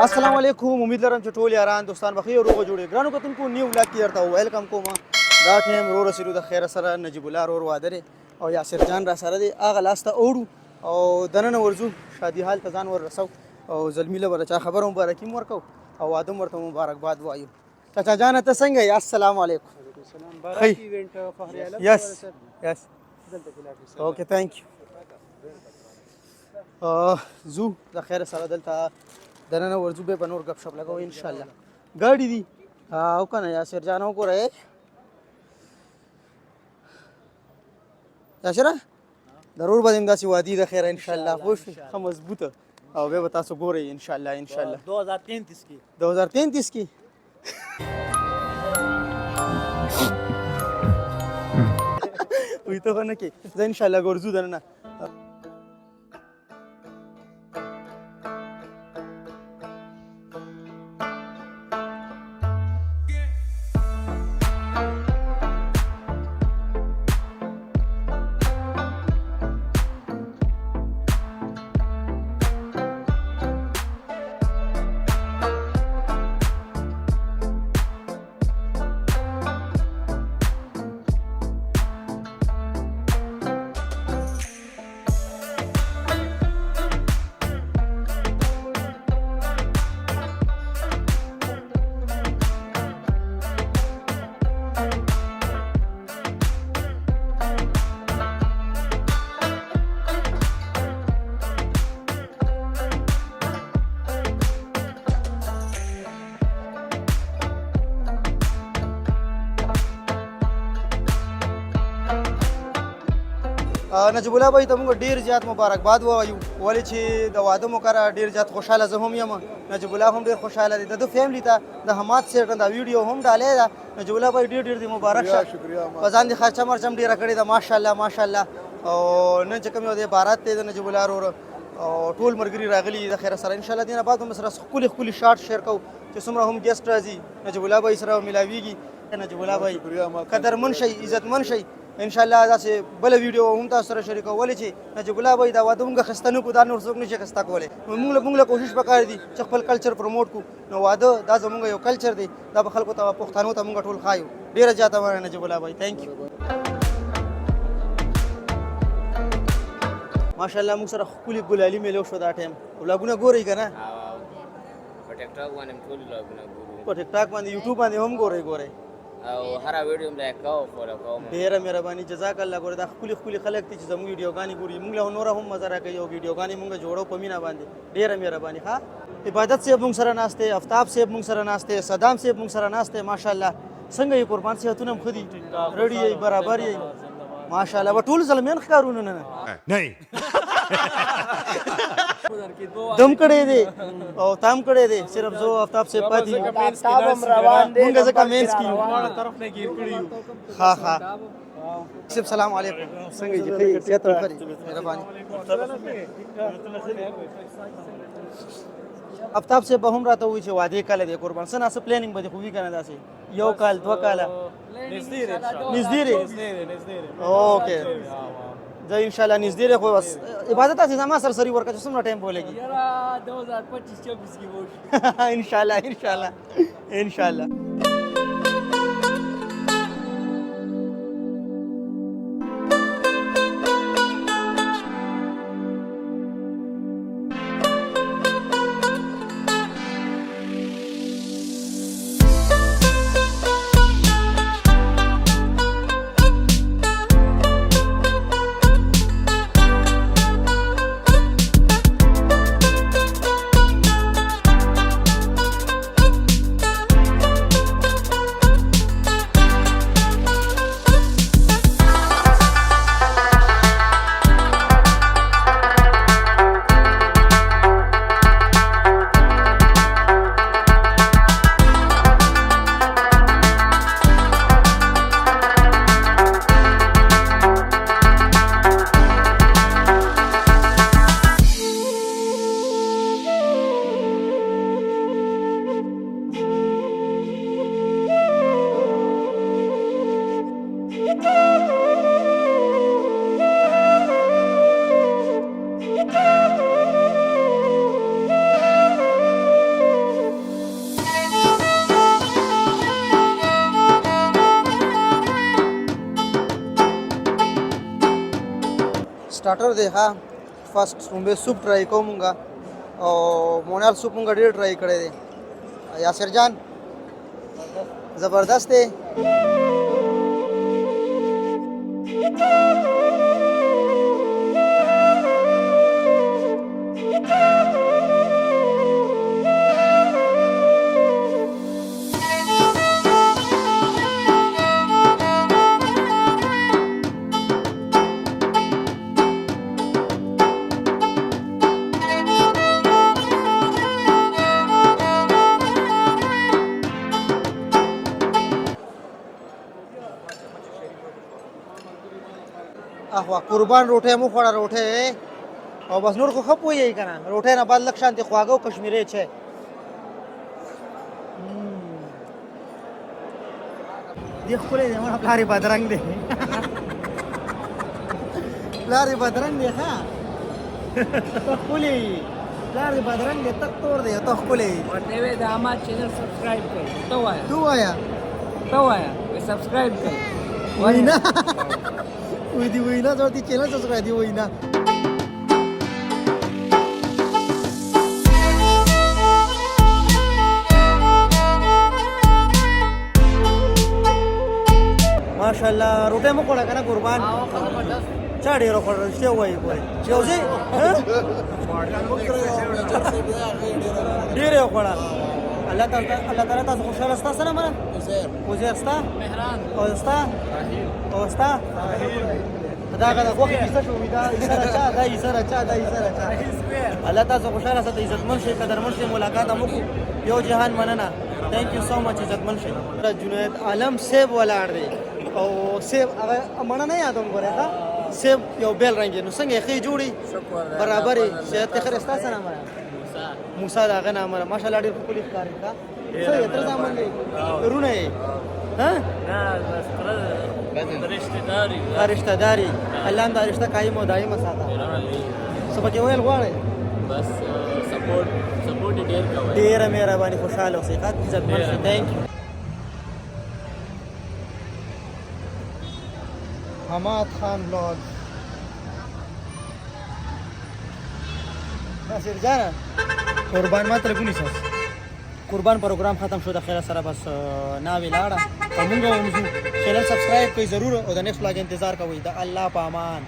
السلام علیکم. امید لرم چې ټول یاران دوستان بخیر او روغ جوړ. ګرانو کتونکو نیو ولاګ کې ورته ویلکم کوم. دا ټیم رو رسیدو د خیر سره نجیب الله رور واده او یاسر جان را سره دی. هغه لاسته اوړو او دننه ورځو شادي حال ته ځان ور رسو او زلمی له ورچا خبرو مبارکي ورکو او واده ورته مبارکباد وایو. چچا جان ته څنګه یې؟ السلام علیکم. السلام. بارک ایونت فخر علم. یس یس. اوکے تھینک یو. زو د خیر سره دلته دننه ورځو به په نور ګپ شپ لګو ان شاء الله. ګاډي دي او کنه یاسر جان وګوره. یاسر ضرور به داسې وادي د خیر ان شاء الله خوش ښه مضبوطه او به تاسو ګورئ ان شاء الله 2033 کې 2033 کې وي ته نه کې زه ان شاء الله ګورځو دننه. نجیب الله بھائی ته موږ ډېر زیات مبارکباد ووایو ولې چې د واده مو کره ډېر زیات خوشحاله زه هم یم. نجیب الله هم ډېر خوشحاله دی. د فیملی ته د حماد سیټ دا ویډیو هم ډالې ده. نجیب الله بھائی ډېر دی مبارک شه. په ځان دې خرچه مرچم ډېره کړې ده ماشاءالله ماشاءالله. او نن چې کوم یو دی بارات دی د نجیب الله ورور او ټول ملګري راغلي د خیر سره ان شاء الله. دینه بعد هم سره ښکلي ښکلي شارټ شیر کوو چې څومره هم ګیسټ راځي نجیب الله بھائی سره ملاویږي. نجیب الله بھائی قدرمن شئ عزتمن شئ ان شاء الله. داسې بل ویډیو هم تاسو سره شریکو ولې چې نجیب الله بھائی دا واده موږ خسته نه کړو دا نور څوک نشي خسته کولی. موږ له کوشش پکار دي چې خپل کلچر پروموټ کړو. نو واده دا زموږ یو کلچر دی دا به خلکو ته پښتنو ته موږ ټول ښایو. ډېره زیاته مننه نجیب الله بھائی تھینک یو. ماشاءالله موږ سره ښکلي ګلالي میلو شو دا ټایم. ولاګونه ګورئ که نه؟ په ټیک ټاک باندې ټول ولاګونه ګورو. په ټیک ټاک باندې یوټیوب باندې هم ګورئ او هر ویډیو هم لایک کوو فالو کوم. ډېره مهرباني جزاک الله. ګوره دا ښکلي خلک دي چې زموږ ویډیوګانې ګوري. موږ له نوره هم مزه راکوي او ویډیوګانې موږ جوړو په مینه باندې. ډېره مهرباني. ها عبادت صاحب موږ سره ناست دی، افتاب صاحب موږ سره ناست دی، صدام صاحب موږ سره ناست دی. ماشاءالله څنګه یې قربان صحتونه هم ښه دي رډي یې برابر یې ماشاءالله. به ټول زلمیان ښکارونه نه نه دم کړی دی او تام کړی دی. صرف زه افتاب صاحب پاتې یو مونږ ځکه مینس کې یو. ها صاحب سلام علیکم. څنګه یې ښه یې صحت راخري مهرباني. افتاب صاحب به هم راته وایي چې واده کله دی قربان څه ناسه پلانینګ به دې خو وي که نه داسې 1 کال 2 کاله نږدې دی. اوکې زه ان شاء الله نږدې دی. خو بس عبادت هسې زما سرسري ورکړه چې څومره ټایم به ولګي 2025-26 کې وشي ان شاء الله ان شاء الله ان شاء الله. سٹارټر دی ها فرست رومبه سوپ ټرای کومګه او مونال سوپ مونږ ډیر ټرای کړی دی یاسر جان زبردست دی اخوا قربان روټه مو خوړه روټه او بس نور خو خپوي کنه روټه نه بعد لک شانتي خواګو کشمیري چه دی خپل دی مړه پلاری بدرنګ دی پلاری بدرنګ دی ها خپلې پلاری بدرنګ دی تک تور دی ته خپلې ورته وې د اما چینل سبسکرایب کړئ ته وایا سبسکرایب کړئ وینا وی دی وینا ځوړتي چینل سبسکرایب دی وینا ماشاءالله روټه مو کوړه کنه قربان چا ډیرو خوړل شته وای وای چوزي ډیرو خوړل الله تعالی تاسو خوشاله تاسو نه منه وزیر ستا مهران او ستا او ستا دا غدا وخت کیسه شو دا سره چا دا سره چا الله تاسو خوشاله ست عزتمن شي قدرمن شي ملاقات مو یو جهان مننه ثانک یو سو مچ عزتمن شي جنید عالم سیب ولاړ دی او سیب هغه مړه نه یادوم غره دا سیب یو بیل رنګ نو څنګه خې جوړي برابرې صحت خیر استا سره ما موسی دا غنا مره ماشاءالله ډېر خپل ښکار کا څه یتر ځامن دی رونه ها نه بس رشتہ داری الله دا رشتہ قائم او دائم ساته سبا کې ویل غواړي بس سپورټ ډیر کوي ډېر مهرباني خوشاله اوسئ ښه عزتمن شئ ثانک یو حماد خان بلاگ ناصر جانا قربان ما تر کولی ساس قربان پروگرام ختم شو د خیر سره بس نا ویلاړه او موږ هم چینل سبسکرایب کوئ ضرور او د نیکسٹ بلاګ انتظار کوئ د الله په امان